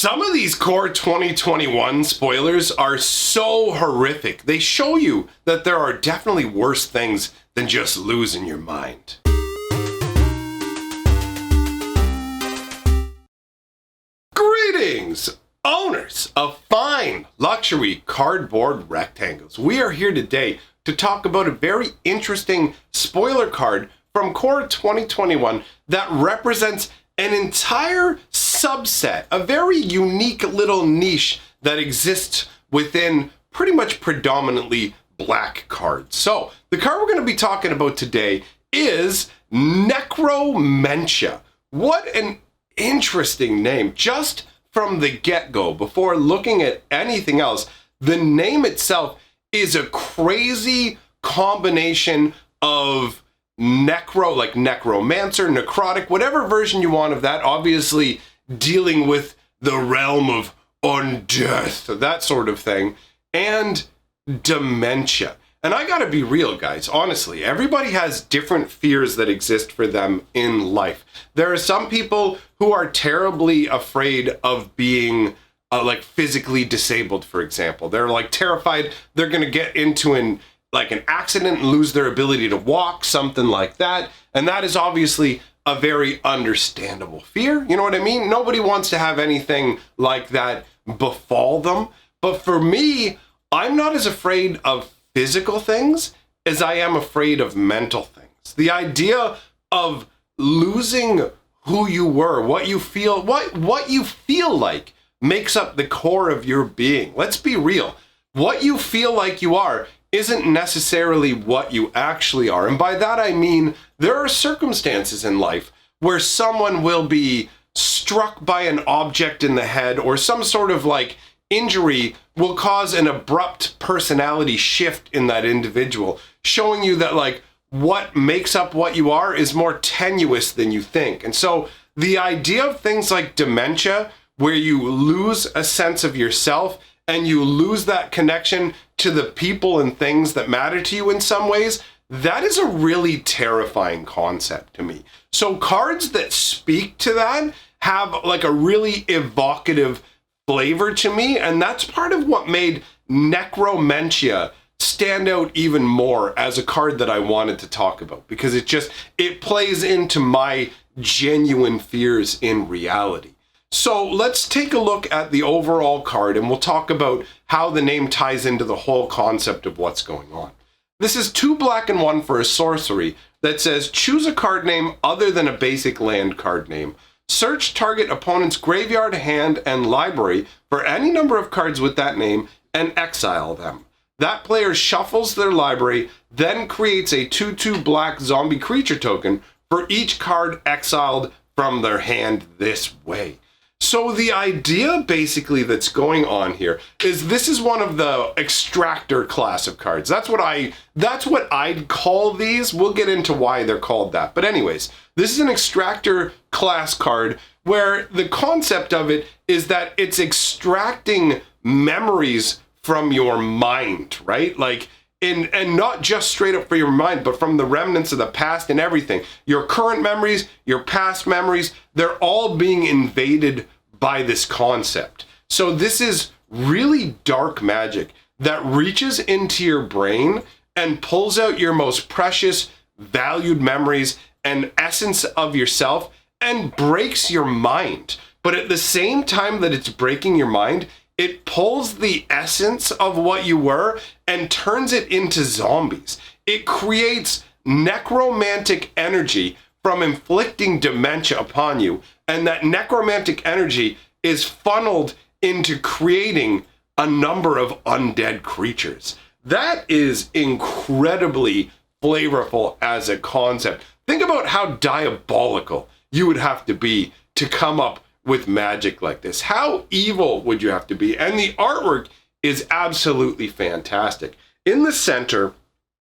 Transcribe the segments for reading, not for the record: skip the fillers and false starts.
Some of these core 2021 spoilers are so horrific. They show you that there are definitely worse things than just losing your mind. Greetings, owners of fine luxury cardboard rectangles. We are here today to talk about a very interesting spoiler card from core 2021 that represents an entire subset, a very unique little niche that exists within pretty much predominantly black cards. So the card we're going to be talking about today is Necromentia. What an interesting name. Just from the get-go, before looking at anything else, the name itself is a crazy combination of necro, like necromancer, necrotic, whatever version you want of that, obviously dealing with the realm of undeath, that sort of thing, and dementia. And I gotta be real, guys, honestly, everybody has different fears that exist for them in life. There are some people who are terribly afraid of being like physically disabled, for example. They're like terrified they're gonna get into an accident and lose their ability to walk, something like that. And that is obviously a very understandable fear. You know what I mean? Nobody wants to have anything like that befall them. But for me, I'm not as afraid of physical things as I am afraid of mental things. The idea of losing who you were, what you feel, what you feel like makes up the core of your being. Let's be real. What you feel like you are isn't necessarily what you actually are. And by that I mean there are circumstances in life where someone will be struck by an object in the head, or some sort of like injury will cause an abrupt personality shift in that individual, showing you that like what makes up what you are is more tenuous than you think. And so the idea of things like dementia, where you lose a sense of yourself and you lose that connection to the people and things that matter to you in some ways, that is a really terrifying concept to me. So cards that speak to that have like a really evocative flavor to me, and that's part of what made Necromentia stand out even more as a card that I wanted to talk about, because it plays into my genuine fears in reality. So let's take a look at the overall card and we'll talk about how the name ties into the whole concept of what's going on. This is 2 black and 1 for a sorcery that says choose a card name other than a basic land card name. Search target opponent's graveyard, hand, and library for any number of cards with that name and exile them. That player shuffles their library, then creates a 2/2 black zombie creature token for each card exiled from their hand this way. So the idea basically that's going on here is this is one of the extractor class of cards. That's what I'd call these. We'll get into why they're called that. But anyways, this is an extractor class card where the concept of it is that it's extracting memories from your mind, right? Like, and not just straight up for your mind, but from the remnants of the past and everything. Your current memories, your past memories, they're all being invaded by this concept. So this is really dark magic that reaches into your brain and pulls out your most precious, valued memories and essence of yourself and breaks your mind. But at the same time that it's breaking your mind, it pulls the essence of what you were and turns it into zombies. It creates necromantic energy from inflicting dementia upon you, and that necromantic energy is funneled into creating a number of undead creatures. That is incredibly flavorful as a concept. Think about how diabolical you would have to be to come up with magic like this. How evil would you have to be? And the artwork is absolutely fantastic. In the center,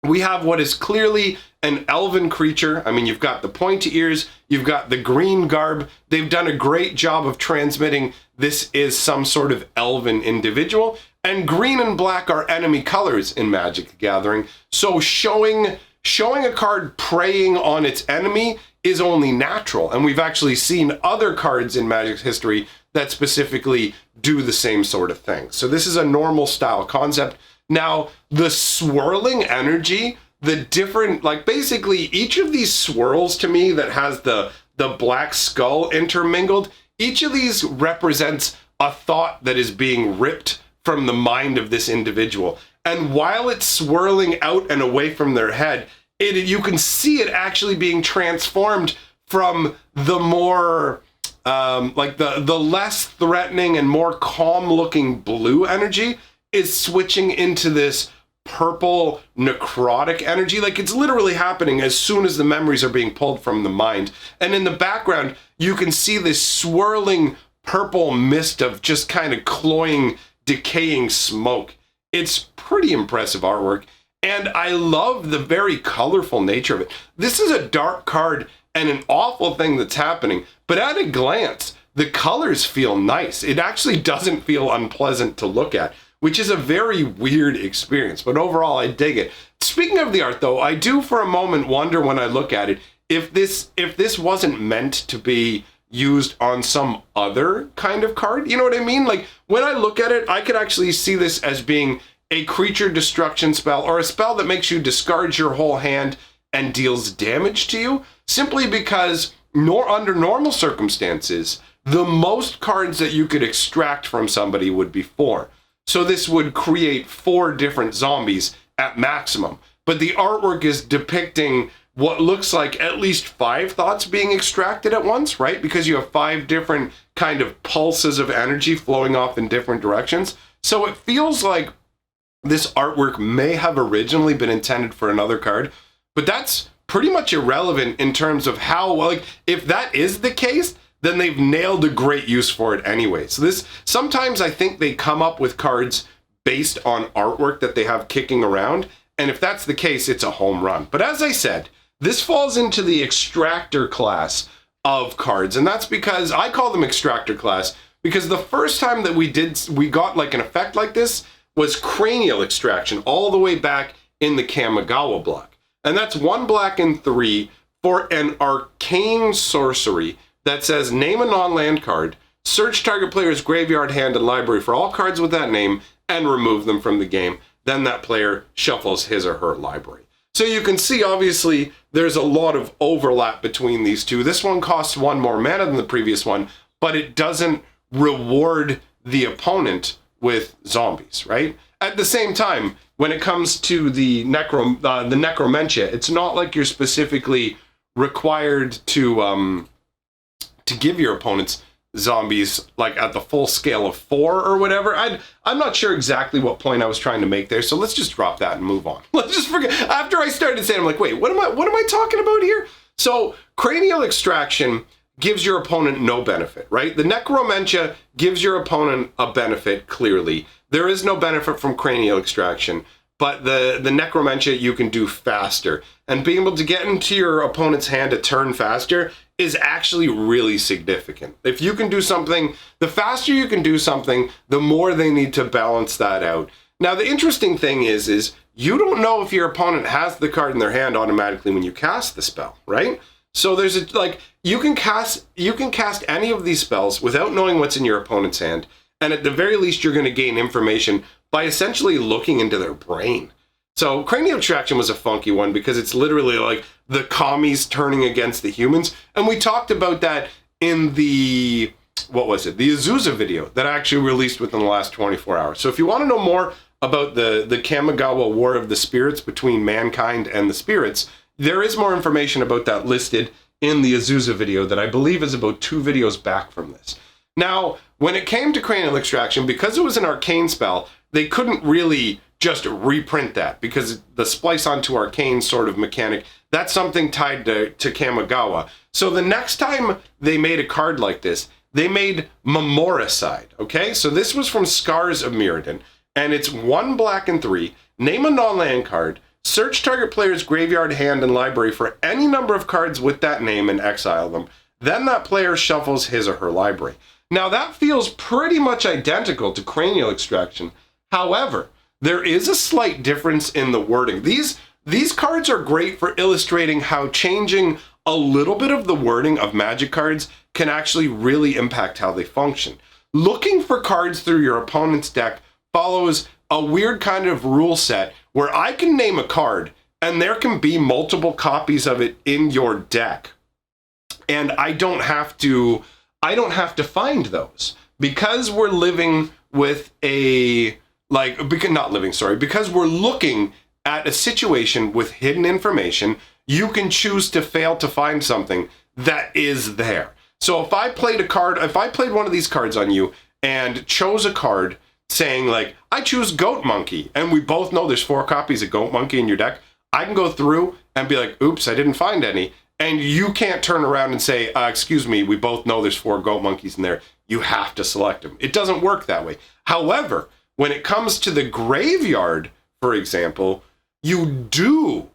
we have what is clearly an elven creature. I mean, you've got the pointy ears, you've got the green garb. They've done a great job of transmitting this is some sort of elven individual. And green and black are enemy colors in Magic the Gathering. So showing a card preying on its enemy is only natural. And we've actually seen other cards in Magic's history that specifically do the same sort of thing. So this is a normal style concept. Now, the swirling energy, the different, like basically each of these swirls to me that has the black skull intermingled, each of these represents a thought that is being ripped from the mind of this individual. And while it's swirling out and away from their head, you can see it actually being transformed from the more, like the less threatening and more calm looking blue energy is switching into this purple necrotic energy. Like it's literally happening as soon as the memories are being pulled from the mind. And in the background, you can see this swirling purple mist of just kind of cloying, decaying smoke. It's pretty impressive artwork. And I love the very colorful nature of it. This is a dark card and an awful thing that's happening. But at a glance, the colors feel nice. It actually doesn't feel unpleasant to look at, which is a very weird experience. But overall, I dig it. Speaking of the art, though, I do for a moment wonder when I look at it, if this wasn't meant to be used on some other kind of card. You know what I mean? Like, when I look at it, I could actually see this as being a creature destruction spell or a spell that makes you discard your whole hand and deals damage to you, simply because under normal circumstances, the most cards that you could extract from somebody would be 4. So this would create 4 different zombies at maximum. But the artwork is depicting what looks like at least 5 thoughts being extracted at once, right? Because you have 5 different kind of pulses of energy flowing off in different directions. So it feels like this artwork may have originally been intended for another card, but that's pretty much irrelevant in terms of how, like, if that is the case, then they've nailed a great use for it anyway. So this, sometimes I think they come up with cards based on artwork that they have kicking around, and if that's the case, it's a home run. But as I said, this falls into the extractor class of cards, and that's because I call them extractor class, because the first time that we got like an effect like this was cranial extraction all the way back in the Kamigawa block. And that's 1 black and 3 for an arcane sorcery that says name a non-land card, search target player's graveyard, hand, and library for all cards with that name, and remove them from the game. Then that player shuffles his or her library. So you can see, obviously, there's a lot of overlap between these two. This one costs 1 more mana than the previous one, but it doesn't reward the opponent with zombies, right? At the same time, when it comes to the Necromentia, it's not like you're specifically required to give your opponents zombies like at the full scale of 4 or whatever. I'm not sure exactly what point I was trying to make there, so let's just drop that and move on. Let's just forget. After I started saying, I'm like, wait, what am I talking about here? So cranial extraction gives your opponent no benefit, right? The Necromentia gives your opponent a benefit, clearly. There is no benefit from cranial extraction, but the Necromentia you can do faster. And being able to get into your opponent's hand a turn faster is actually really significant. If you can do something, the faster you can do something, the more they need to balance that out. Now, the interesting thing is you don't know if your opponent has the card in their hand automatically when you cast the spell, right? So there's you can cast any of these spells without knowing what's in your opponent's hand, and at the very least you're going to gain information by essentially looking into their brain. So cranial extraction was a funky one because it's literally like the commies turning against the humans, and we talked about that in the the Azusa video that I actually released within the last 24 hours. So if you want to know more about the Kamigawa War of the Spirits between mankind and the spirits, there is more information about that listed in the Azusa video that I believe is about 2 videos back from this. Now, when it came to cranial extraction, because it was an arcane spell, they couldn't really just reprint that because the splice onto arcane sort of mechanic, that's something tied to Kamigawa. So the next time they made a card like this, they made Memoricide, okay? So this was from Scars of Mirrodin, and it's 1 black and 3, name a non-land card, search target player's graveyard, hand, and library for any number of cards with that name and exile them. Then that player shuffles his or her library. Now that feels pretty much identical to cranial extraction. However, there is a slight difference in the wording. These cards are great for illustrating how changing a little bit of the wording of Magic cards can actually really impact how they function. Looking for cards through your opponent's deck follows a weird kind of rule set where I can name a card and there can be multiple copies of it in your deck. And I don't have to find those. Because we're living with because we're looking at a situation with hidden information, you can choose to fail to find something that is there. So if I played one of these cards on you and chose a card saying like, I choose Goat Monkey, and we both know there's 4 copies of Goat Monkey in your deck, I can go through and be like, oops, I didn't find any. And you can't turn around and say, excuse me, we both know there's 4 Goat Monkeys in there. You have to select them. It doesn't work that way. However, when it comes to the graveyard, for example, you do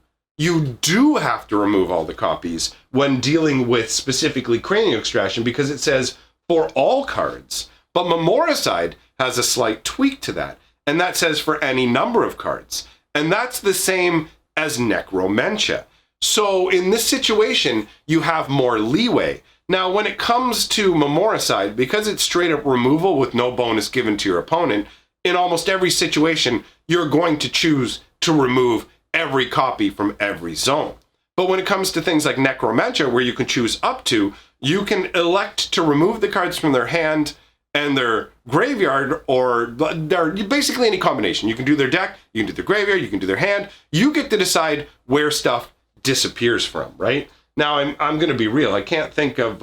have to remove all the copies when dealing with specifically cranial extraction, because it says for all cards. But Memoricide has a slight tweak to that, and that says for any number of cards. And that's the same as Necromentia. So in this situation, you have more leeway. Now, when it comes to Memoricide, because it's straight up removal with no bonus given to your opponent, in almost every situation, you're going to choose to remove every copy from every zone. But when it comes to things like Necromentia, where you can choose up to, you can elect to remove the cards from their hand and their graveyard, or basically any combination. You can do their deck, you can do their graveyard, you can do their hand. You get to decide where stuff disappears from, right? Now, I'm going to be real. I can't think of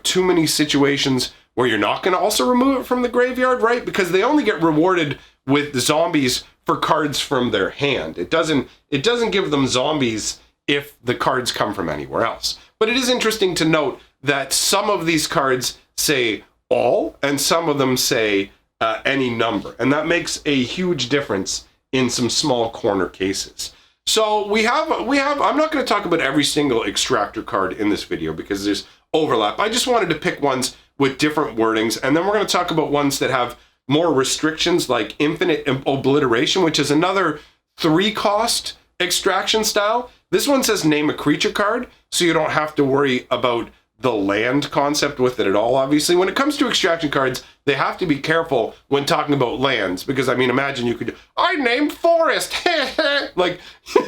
too many situations where you're not going to also remove it from the graveyard, right? Because they only get rewarded with zombies for cards from their hand. It doesn't give them zombies if the cards come from anywhere else. But it is interesting to note that some of these cards say all, and some of them say any number, and that makes a huge difference in some small corner cases. So we have. I'm not going to talk about every single extractor card in this video because there's overlap. I just wanted to pick ones with different wordings, and then we're going to talk about ones that have more restrictions, like infinite obliteration, which is another 3-cost extraction style. This one says name a creature card, so you don't have to worry about the land concept with it at all. Obviously, when it comes to extraction cards, they have to be careful when talking about lands, because I mean, imagine you could, I named forest, like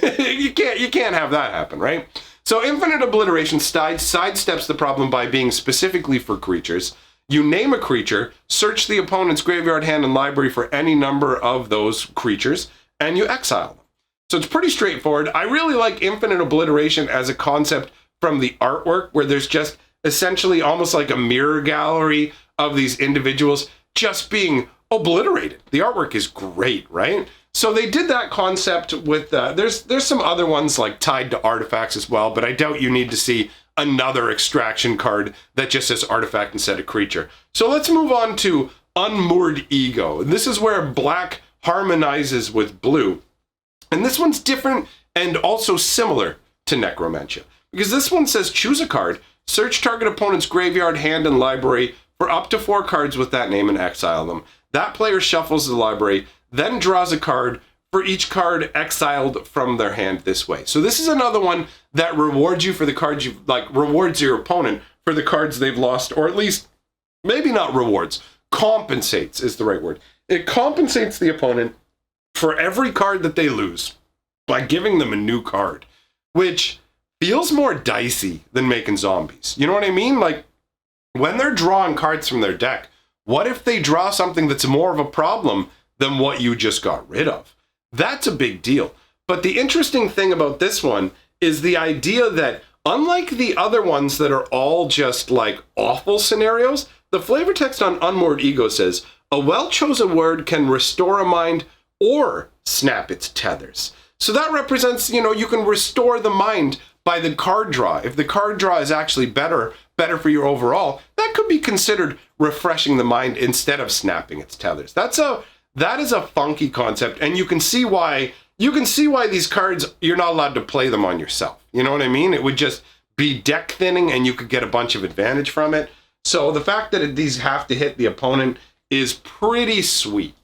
you can't have that happen, right? So infinite obliteration sidesteps the problem by being specifically for creatures. You name a creature, search the opponent's graveyard, hand, and library for any number of those creatures, and you exile them. So it's pretty straightforward. I really like infinite obliteration as a concept from the artwork, where there's just essentially almost like a mirror gallery of these individuals just being obliterated. The artwork is great, right? So they did that concept with, there's some other ones like tied to artifacts as well, but I doubt you need to see another extraction card that just says artifact instead of creature. So let's move on to Unmoored Ego. This is where black harmonizes with blue. And this one's different and also similar to Necromentia, because this one says choose a card, search target opponent's graveyard, hand, and library for up to 4 cards with that name and exile them. That player shuffles the library, then draws a card for each card exiled from their hand this way. So this is another one that rewards you for the cards you rewards your opponent for the cards they've lost, or at least maybe not rewards, compensates is the right word. It compensates the opponent for every card that they lose by giving them a new card, which feels more dicey than making zombies. You know what I mean? Like, when they're drawing cards from their deck, what if they draw something that's more of a problem than what you just got rid of? That's a big deal. But the interesting thing about this one is the idea that, unlike the other ones that are all just like awful scenarios, the flavor text on Unmoored Ego says, a well-chosen word can restore a mind or snap its tethers. So that represents, you can restore the mind by the card draw. If the card draw is actually better for your overall, that could be considered refreshing the mind instead of snapping its tethers. That is a funky concept, and you can see why these cards, you're not allowed to play them on yourself. You know what I mean? It would just be deck thinning and you could get a bunch of advantage from it. So the fact that these have to hit the opponent is pretty sweet,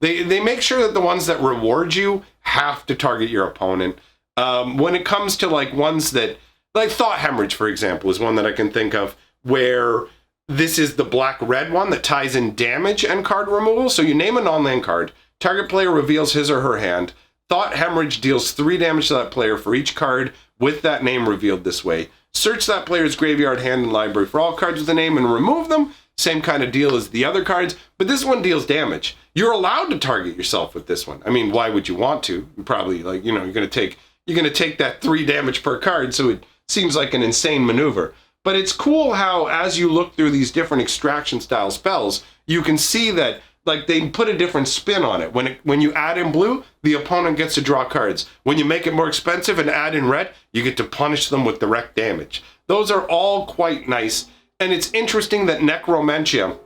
They make sure that the ones that reward you have to target your opponent. When it comes to like ones that, like Thought Hemorrhage, for example, is one that I can think of where this is the black-red one that ties in damage and card removal. So you name a non-land card, target player reveals his or her hand. Thought Hemorrhage deals 3 damage to that player for each card with that name revealed this way. Search that player's graveyard, hand, and library for all cards with the name and remove them. Same kind of deal as the other cards, but this one deals damage. You're allowed to target yourself with this one. I mean, why would you want to? You probably, like, you know, you're going to take that 3 damage per card, so it seems like an insane maneuver. But it's cool how, as you look through these different extraction style spells, you can see that, like, they put a different spin on it. When you add in blue, the opponent gets to draw cards. When you make it more expensive and add in red, you get to punish them with direct damage. Those are all quite nice. And it's interesting that Necromentia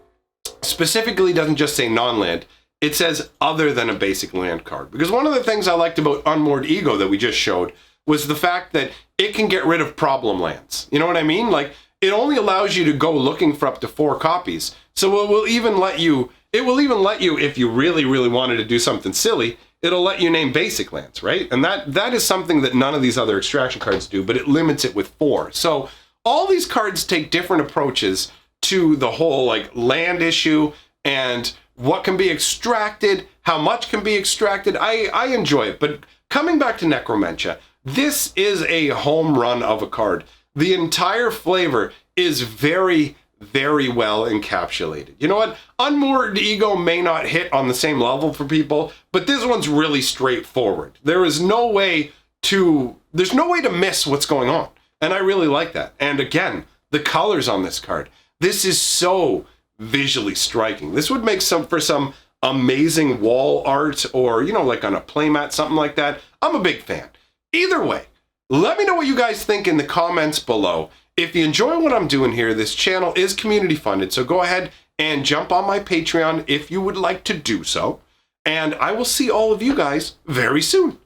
specifically doesn't just say non-land. It says other than a basic land card. Because one of the things I liked about Unmoored Ego that we just showed was the fact that it can get rid of problem lands. You know what I mean? Like, it only allows you to go looking for up to 4 copies. So it will even let you, if you really, really wanted to do something silly, it'll let you name basic lands, right? And that is something that none of these other extraction cards do, but it limits it with 4. So all these cards take different approaches to the whole, like, land issue and what can be extracted, how much can be extracted. I enjoy it. But coming back to Necromentia, this is a home run of a card. The entire flavor is very, very well encapsulated. You know what? Unmoored Ego may not hit on the same level for people, but this one's really straightforward. There's no way to miss what's going on. And I really like that. And again, the colors on this card. This is so visually striking. This would make for some amazing wall art or, you know, like on a playmat, something like that. I'm a big fan. Either way, let me know what you guys think in the comments below. If you enjoy what I'm doing here, this channel is community funded, so go ahead and jump on my Patreon if you would like to do so. And I will see all of you guys very soon.